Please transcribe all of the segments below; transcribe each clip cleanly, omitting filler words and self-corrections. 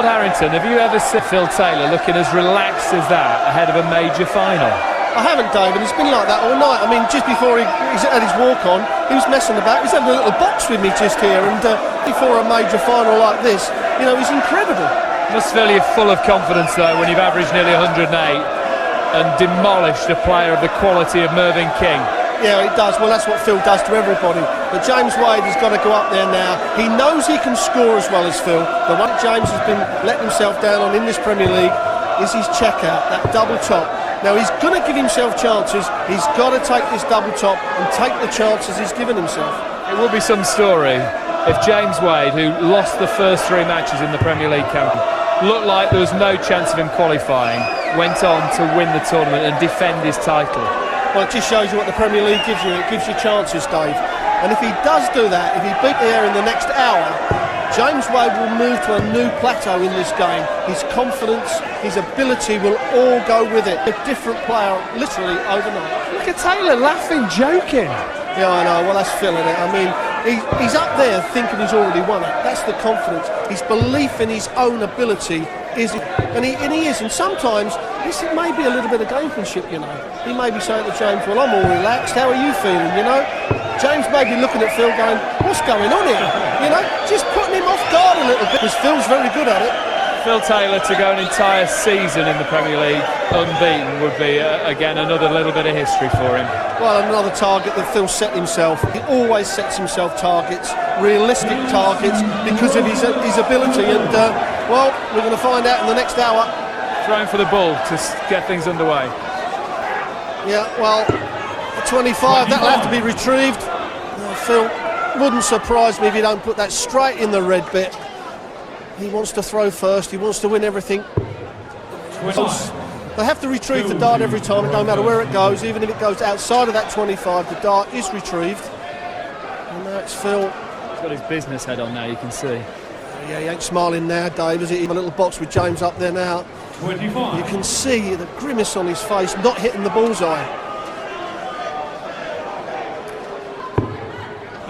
Lord Harrington, have you ever seen Phil Taylor looking as relaxed as that ahead of a major final? I haven't, David. It's been like that all night. I mean, just before he's had his walk-on, he was messing about. He's having a little box with me just here, and before a major final like this, you know, he's incredible. Must fill you full of confidence, though, when you've averaged nearly 108 and demolished a player of the quality of Mervyn King. Yeah, it does. Well, that's what Phil does to everybody. But James Wade has got to go up there now. He knows he can score as well as Phil. The one James has been letting himself down on in this Premier League is his checkout, that double top. Now, he's going to give himself chances. He's got to take this double top and take the chances he's given himself. It will be some story if James Wade, who lost the first 3 matches in the Premier League campaign, looked like there was no chance of him qualifying, went on to win the tournament and defend his title. Well, it just shows you what the Premier League gives you. It gives you chances, Dave. And if he does do that, if he beat the air in the next hour, James Wade will move to a new plateau in this game. His confidence, his ability will all go with it. A different player, literally overnight. Look at Taylor laughing, joking. Yeah, I know. Well, that's Phil, isn't it? I mean, he's up there thinking he's already won it. That's the confidence. His belief in his own ability is, and he is. And sometimes this may be a little bit of gamesmanship, you know. He may be saying to James, "Well, I'm all relaxed. How are you feeling?" You know. James may be looking at Phil, going, "What's going on here?" You know, just putting him off guard a little bit because Phil's very good at it. Phil Taylor to go an entire season in the Premier League unbeaten would be, again, another little bit of history for him. Well, another target that Phil set himself. He always sets himself targets, realistic targets, because of his ability. And, well, we're going to find out in the next hour. Throwing for the ball to get things underway. Yeah, well, 25, that'll have to be retrieved. Phil, wouldn't surprise me if you don't put that straight in the red bit. He wants to throw first, he wants to win everything. They have to retrieve the dart every time, it don't matter where it goes, even if it goes outside of that 25, the dart is retrieved. And now it's Phil. He's got his business head on now, you can see. Yeah, he ain't smiling now, Dave, is he? A little box with James up there now. 25. You can see the grimace on his face, not hitting the bullseye.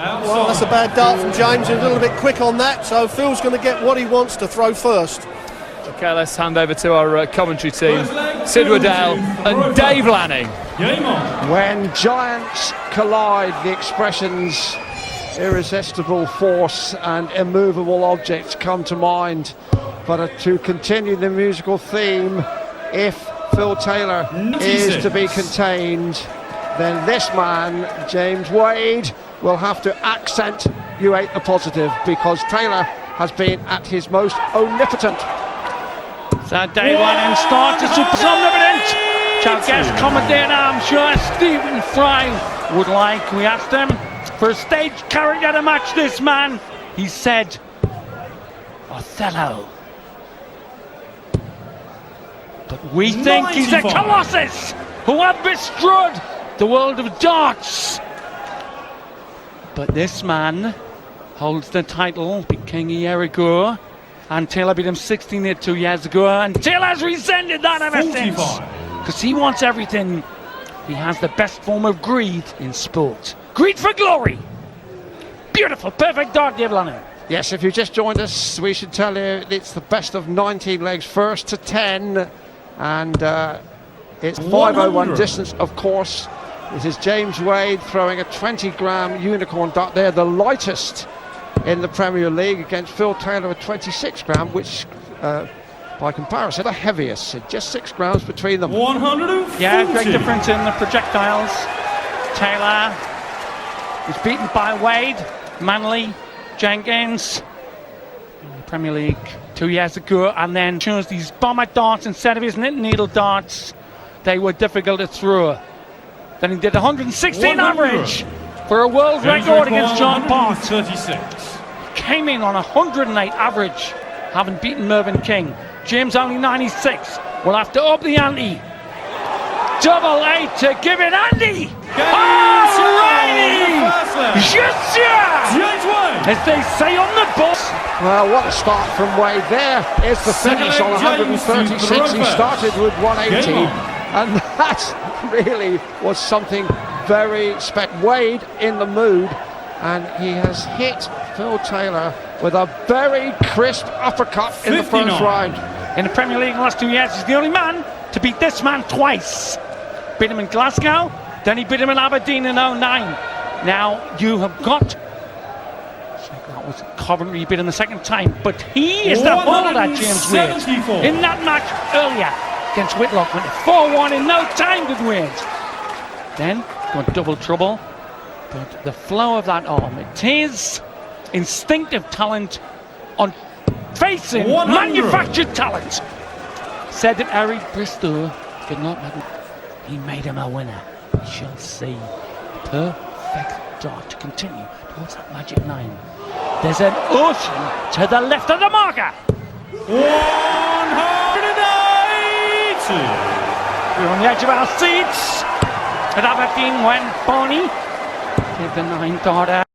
Well, that's a bad dart from James, a little bit quick on that, so Phil's going to get what he wants to throw first. Okay, let's hand over to our commentary team, Sid Waddell and Dave Lanning. When giants collide, the expressions irresistible force and immovable objects come to mind. But to continue the musical theme, if Phil Taylor is to be contained, then this man, James Wade, will have to accentuate the positive, because Taylor has been at his most omnipotent. So Dave Lanning starts to super omnipotent. Our guest commentator, I'm sure Stephen Fry would like. We asked him for a stage character to match this man. He said, Othello. But we think he's a colossus who had bestrode the world of darts. But this man holds the title, beat King Ierigor, and Taylor beat him 16 2 years ago, and Taylor's resented that ever since, because he wants everything. He has the best form of greed in sport. Greed for glory. Beautiful, perfect dart, Dave Lanning. Yes, if you just joined us, we should tell you it's the best of 19 legs, first to 10, and it's 501 distance, of course. This is James Wade throwing a 20-gram unicorn dart there, the lightest in the Premier League, against Phil Taylor, a 26-gram, which by comparison the heaviest, just 6 grams between them. 140. Yeah, great difference in the projectiles. Taylor is beaten by Wade, Manley, Jenkins in the Premier League 2 years ago, and then chose these bomber darts instead of his needle darts. They were difficult to throw. Then he did 116 average for a world record against John Part. 36. Came in on 108 average, having beaten Mervyn King. James only 96. We'll have to up the ante. Double 8 to give it Andy. Alrighty! Yes, yeah! As they say on the bus. Well, what a start from Wade. There is the finish on 136. He started with 180, and that really was something very Wade in the mood, and he has hit Phil Taylor with a very crisp uppercut in the first 59. round. In the Premier League in the last 2 years, he's the only man to beat this man twice. Beat him in Glasgow, then he beat him in Aberdeen in 09. Now you have got, that was Coventry, he beat him the second time, but he is the holder, James Wade. 174. In that match earlier against Whitlock, went 4-1 in no time with Wade. Then got double trouble, but the flow of that arm, it is instinctive talent on facing 100. manufactured talent. Said that Eric Bristow could not make him. He made him a winner. We shall see. Perfect dart to continue towards that magic 9. There's an ocean to the left of the marker. 180. We're on the edge of our seats at Aberdeen when Barney gave the 9 dart out.